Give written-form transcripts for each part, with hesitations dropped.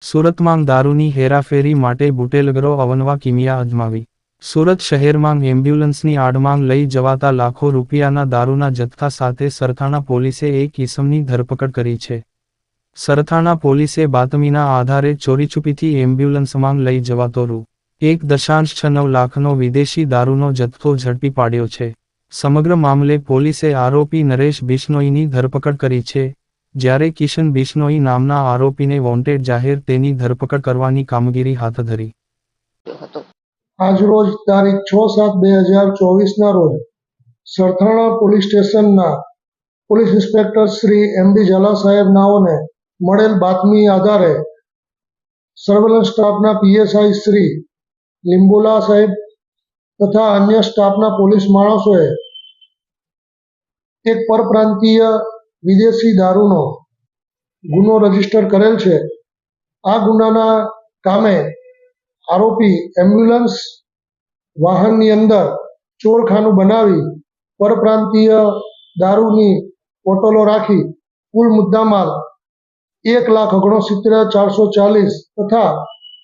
સુરતમાં દારૂની હેરાફેરી માટે બુટેલગરો અવનવા કિમિયા અજમાવી. સુરત શહેરમાં એમ્બ્યુલન્સની આડમાં લઈ જવાતા લાખો રૂપિયાના દારૂના જથ્થા સાથે સરથાણા પોલીસે એક ઈસમની ધરપકડ કરી છે. સરથાણા પોલીસે બાતમીના આધારે ચોરીછુપીથી એમ્બ્યુલન્સમાં લઈ જવાતો રૂ.1.69 લાખનો વિદેશી દારૂનો જથ્થો ઝડપી પાડ્યો છે. સમગ્ર મામલે પોલીસે આરોપી નરેશ બિશ્નોઈની ધરપકડ કરી છે, જ્યારે કિશન બિશ્નોઈ નામના આરોપીને વોન્ટેડ જાહેર તેની ધરપકડ કરવાની કામગીરી હાથ ધરી. આજરોજ તારીખ 6/7/2024 રોજ સરથાણા પોલીસ સ્ટેશનના પોલીસ ઇન્સ્પેક્ટર શ્રી એમ.ડી. ઝાલા સાહેબ નાઓને મળેલ બાતમી આધારે સર્વેલન્સ સ્ટાફના પીએસઆઈ શ્રી લીંબોલા સાહેબ તથા અન્ય સ્ટાફના પોલીસ માણસોએ એક પરપ્રાંતીય વિદેશી દારૂનો ગુનો રજીસ્ટર કરેલ છે. આ ગુનાના કામે આરોપી એમ્બ્યુલન્સ વાહનની અંદર ચોરખાનું બનાવી પરપ્રાંતીય દારૂની બોટલો રાખી કુલ મુદ્દામાલ 1,69,440 તથા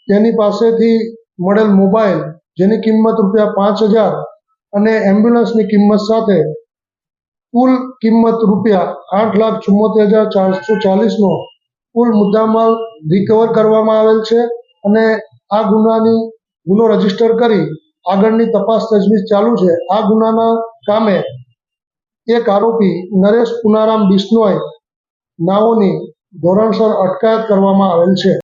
તેની પાસેથી મળેલ મોબાઈલ જેની કિંમત રૂપિયા 5,000 અને એમ્બ્યુલન્સની કિંમત સાથે કુલ કિંમત રૂપિયા 8,74,440નો કુલ મુદ્દામાલ રિકવર કરવામાં આવેલ છે અને આ ગુનો રજીસ્ટર કરી આગળની તપાસ તજવીજ ચાલુ છે. આ ગુનાના કામે એક આરોપી નરેશ પુનારામ બિશ્નોઈ નાઓની ધોરણસર અટકાયત કરવામાં આવેલ છે.